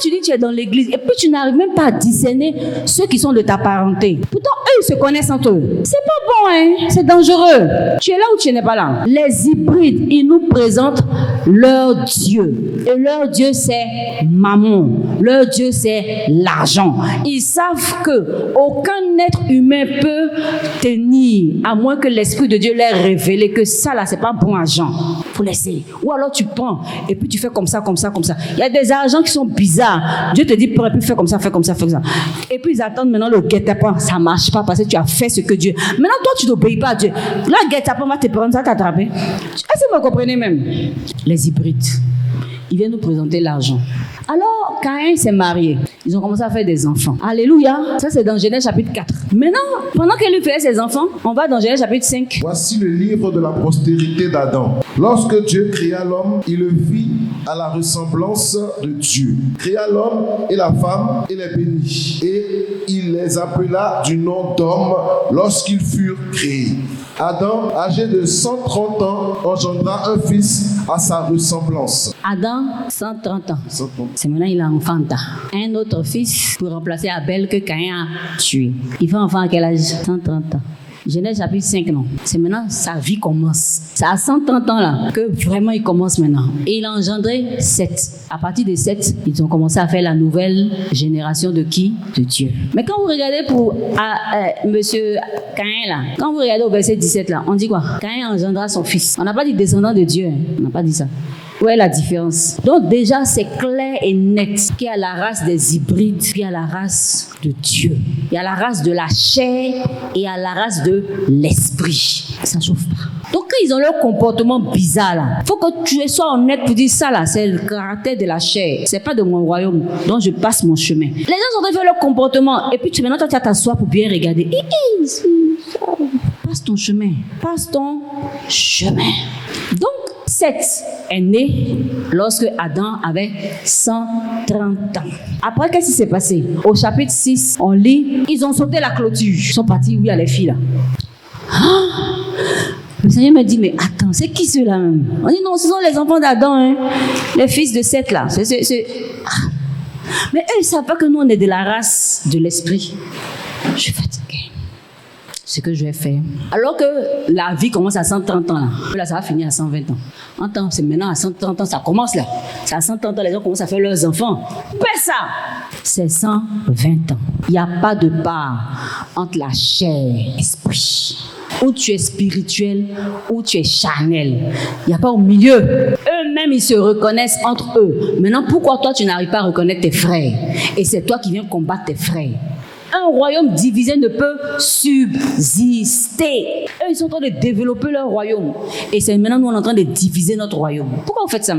tu dis que tu es dans l'église et puis tu n'arrives même pas à discerner ceux qui sont de ta parenté. Pourtant, eux, ils se connaissent entre eux. C'est pas bon, hein? C'est dangereux. Tu es là ou tu n'es pas là? Les hybrides, ils nous présentent leur Dieu. Et leur Dieu, c'est Mammon. Leur Dieu, c'est l'argent. Ils savent que aucun être humain peut tenir, à moins que l'Esprit de Dieu l'ait révélé que ça, là, c'est pas bon argent. Faut laisser. Ou alors tu prends et puis tu fais comme ça, comme ça, comme ça. Il y a des argents qui sont bizarres. Dieu te dit, prends et puis fais comme ça, fais comme ça, fais comme ça. Et puis ils attendent maintenant le guet-apens. Ça marche pas parce que tu as fait ce que Dieu. Maintenant, toi, tu n'obéis pas à Dieu. Là, guet-apens va te prendre, ça t'attraper. Est-ce que vous me comprenez même? Les hybrides. Ils viennent nous présenter l'argent. Alors, Caïn s'est marié. Ils ont commencé à faire des enfants. Alléluia. Ça, c'est dans Genèse chapitre 4. Maintenant, pendant qu'il lui faisait ses enfants, on va dans Genèse chapitre 5. Voici le livre de la postérité d'Adam. Lorsque Dieu créa l'homme, il le fit à la ressemblance de Dieu. Créa l'homme et la femme et les bénit. Et il les appela du nom d'homme lorsqu'ils furent créés. Adam, âgé de 130 ans, engendra un fils à sa ressemblance. Adam, 130 ans. 130. C'est maintenant il a enfanta. Un autre fils pour remplacer Abel que Caïn a tué. Il fait enfant à quel âge? 130 ans. Genèse chapitre 5, non. C'est maintenant sa vie commence. C'est à 130 ans là que vraiment il commence maintenant. Et il a engendré 7. À partir de 7, ils ont commencé à faire la nouvelle génération de qui? De Dieu. Mais quand vous regardez pour monsieur Caïn là, quand vous regardez au verset 17 là, on dit quoi? Caïn engendra son fils. On n'a pas dit descendant de Dieu. Hein. On n'a pas dit ça. Où est la différence? Donc déjà, c'est clair et net qu'il y a la race des hybrides, puis il y a la race de Dieu. Il y a la race de la chair et il y a la race de l'esprit. Ça ne chauffe pas. Donc quand ils ont leur comportement bizarre là, il faut que tu sois honnête pour dire ça là, c'est le caractère de la chair. C'est pas de mon royaume, donc je passe mon chemin. Les gens sont en train de faire leur comportement et puis maintenant toi tu vas t'asseoir pour bien regarder. Passe ton chemin. Passe ton chemin. Donc, Seth est né lorsque Adam avait 130 ans. Après, qu'est-ce qui s'est passé? Au chapitre 6, on lit, ils ont sauté la clôture. Ils sont partis, où il y a les filles là. Le Seigneur me dit, mais attends, c'est qui ceux-là même? On dit, non, ce sont les enfants d'Adam, hein? Les fils de Seth là. Mais eux, ils ne savent pas que nous, on est de la race de l'esprit. Je suis fatiguée. Ce que je vais faire. Alors que la vie commence à 130 ans là ça va finir à 120 ans. C'est maintenant à 130 ans, ça commence là. C'est à 130 ans, les gens commencent à faire leurs enfants. Fais ça! C'est 120 ans. Il n'y a pas de part entre la chair et l'esprit. Ou tu es spirituel, ou tu es charnel. Il n'y a pas au milieu. Eux-mêmes, ils se reconnaissent entre eux. Maintenant, pourquoi toi, tu n'arrives pas à reconnaître tes frères? Et c'est toi qui viens combattre tes frères. Un royaume divisé ne peut subsister. Eux, ils sont en train de développer leur royaume. Et c'est maintenant nous, on est en train de diviser notre royaume. Pourquoi vous faites ça?